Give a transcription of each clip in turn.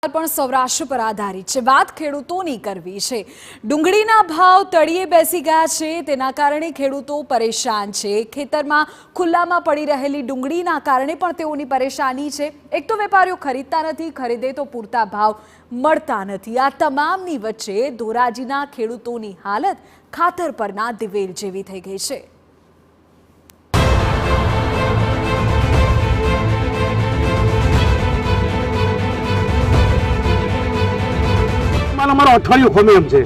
પણ સૌરાષ્ટ્ર પર આધારિત છે। વાત ખેડૂતોની કરવી છે। ડુંગળીના ભાવ તળિયે બેસી ગયા છે, તેના કારણે ખેડૂતો પરેશાન છે। ખેતરમાં ખુલ્લામાં પડી રહેલી ડુંગળીના કારણે પણ તેઓની પરેશાની છે। એક તો વેપારીઓ ખરીદતા નથી, ખરીદે તો પૂરતા ભાવ મળતા નથી। આ તમામની વચ્ચે ધોરાજીના ખેડૂતોની હાલત ખાતર પરના દિવેલ જેવી થઈ ગઈ છે। અમારો અઠવાડિયું ખમે એમ છે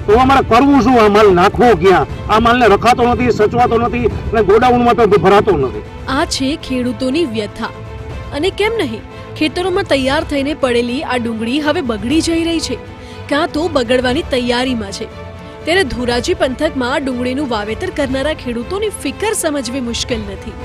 તો અમારે કરવું શું? આ માલ નાખવો ક્યાં? આ માલને રખાતો નથી, સચવાતો નથી અને ગોડાઉનમાં તો ભરાતો નથી। આ છે ખેડૂતોની વ્યથા। અને કેમ નહીં, ખેતરોમાં તૈયાર થઈને પડેલી આ ડુંગળી હવે બગડી જઈ રહી છે, કાં તો બગડવાની તૈયારીમાં છે। ત્યારે ધોરાજી પંથકમાં ડુંગળીનું વાવેતર કરનારા ખેડૂતોની ફિકર સમજવી મુશ્કેલ નથી।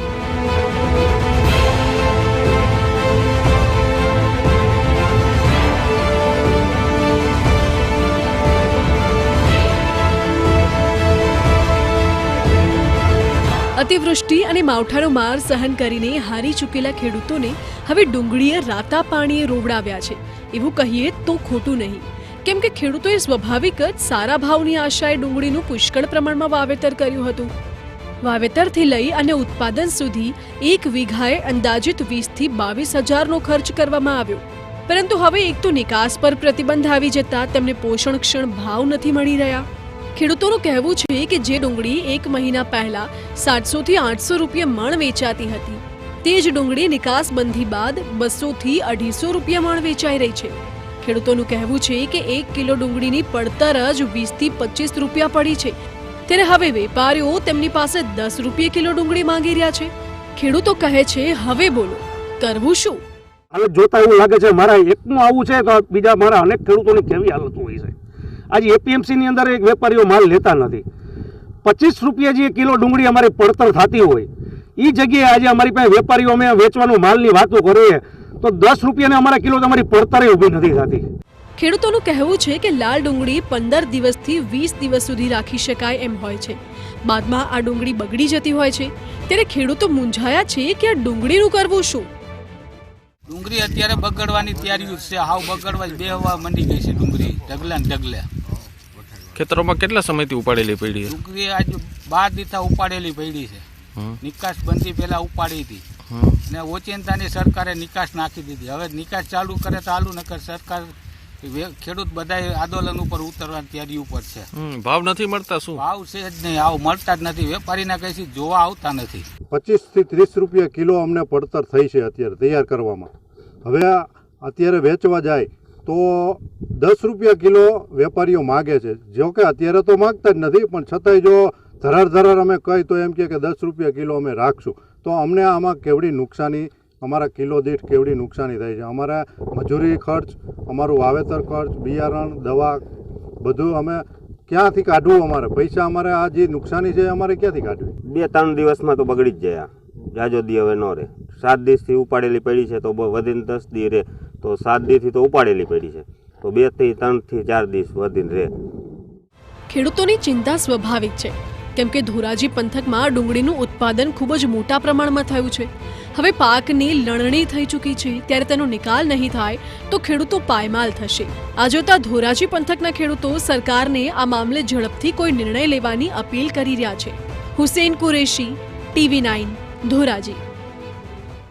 અતિવૃષ્ટિ અને માવઠાનો માર સહન કરીને હારી ચૂકેલા ખેડૂતોને હવે ડુંગળીએ રાતા પાણીએ રોવડાવ્યા છે, એવું કહીએ તો ખોટું નહીં। કેમ કે ખેડૂતોએ સ્વાભાવિક જ સારા ભાવની આશાએ ડુંગળીનું પુષ્કળ પ્રમાણમાં વાવેતર કર્યું હતું। વાવેતરથી લઈ અને ઉત્પાદન સુધી એક વીઘાએ અંદાજિત 20 થી 22,000નો ખર્ચ કરવામાં આવ્યો, પરંતુ હવે એક તો નિકાસ પર પ્રતિબંધ આવી જતા તેમને પોષણક્ષમ ભાવ નથી મળી રહ્યા। ખેડૂતોનું કહેવું છે કે જે ડુંગળી એક મહિના પહેલા 700 થી 800 રૂપિયા મણ વેચાતી હતી, તે જ ડુંગળી નિકાસ બંધી બાદ 200 થી 250 રૂપિયા મણ વેચાઈ રહી છે। ખેડૂતોનું કહેવું છે કે 1 કિલો ડુંગળીની પડતર જ 20 થી 25 રૂપિયા પડી છે, ત્યારે હવે વેપારીઓ તેમની પાસે 10 રૂપિયા કિલો ડુંગળી માંગી રહ્યા છે। ખેડૂતો કહે છે, હવે બોલો કરવું શું? હવે જોતા એવું લાગે છે મારા એકનું આવું છે તો બીજા મારા અનેક ખેડૂતોની કેવી હાલત હોય છે। આજે એપીએમસી ની અંદર એક વેપારીઓ માલ લેતા નથી। 25 રૂપિયા જે કિલો ડુંગળી અમારી પડતર થતી હોય, એ જગ્યાએ આજે અમારી પાસે વેપારીઓ અમે વેચવાનો માલની વાતો કરીએ તો 10 રૂપિયાને અમારા કિલો તમારી પડતરે ઊભી નથી થતી। ખેડૂતોનું કહેવું છે કે લાલ ડુંગળી 15 દિવસથી 20 દિવસ સુધી રાખી શકાય એમ હોય છે, બાદમાં આ ડુંગળી બગડી જતી હોય છે। ત્યારે ખેડૂતો મૂંઝાયા છે કે આ ડુંગળીનું કરવું શું? ડુંગળી અત્યારે બગડવાની તૈયારી છે, હાવ બગડવા બેહવા મંડી ગઈ છે ડુંગળી, ઢગલા ને ઢગલા। ખેતરોમાં કેટલા સમયથી ઉપાડેલી પડી છે ડુંગળી? આજ 12 દીથા ઉપાડેલી પડી છે। નિકાસ બંધી પહેલા ઉપાડી હતી અને ઓચિંતાની સરકારે નિકાસ નાખી દીધી। હવે નિકાસ ચાલુ કરે તો ચાલુ, નકર સરકાર ખેડૂત બધા આંદોલન ઉપર ઉતરવાની તૈયારી ઉપર છે। ભાવ નથી મળતા? શું ભાવ છે જ નહીં, આવ મળતા જ નથી। વેપારીના કઈ જોવા આવતા નથી। 25 થી 30 રૂપિયા કિલો અમને પડતર થઈ છે અત્યારે તૈયાર કરવામાં। હવે અત્યારે વેચવા જાય તો 10 રૂપિયા કિલો વેપારીઓ માગે છે। જો કે અત્યારે તો માગતા જ નથી, પણ છતાંય જો ધરાર અમે કહી તો એમ કે 10 રૂપિયા કિલો અમે રાખશું, તો અમને આમાં કેવડી નુકસાની, અમારા કિલો દીઠ કેવડી નુકસાની થાય છે। અમારા મજૂરી ખર્ચ, અમારું વાવેતર ખર્ચ, બિયારણ, દવા બધું અમે ક્યાંથી કાઢવું? અમારે પૈસા અમારે આ જે નુકસાની છે અમારે ક્યાંથી કાઢવી? 2-3 દિવસમાં તો બગડી જ જાય। જાજો દી હવે ન રહે। 7 દિવસથી ઉપાડેલી પડી છે તો વધીને 10 દી રહે, તો 7 દીથી તો ઉપાડેલી પડી છે તો 2 થી 3 થી 4 દિવસ વધીને રહે। ખેડૂતોની ચિંતા સ્વાભાવિક છે, કેમ કે ધોરાજી પંથકમાં ડુંગળીનું ઉત્પાદન ખૂબ જ મોટા પ્રમાણમાં થયું છે। હવે પાકની લણણી થઈ ચૂકી છે, ત્યારે તેનો નિકાલ નહીં થાય તો ખેડૂતો પાયમાલ થશે। આ જોતા ધોરાજી પંથકના ખેડૂતો સરકારને આ મામલે ઝડપથી કોઈ નિર્ણય લેવાની અપીલ કરી રહ્યા છે। હુસેન કુરેશી, TV9, ધોરાજી।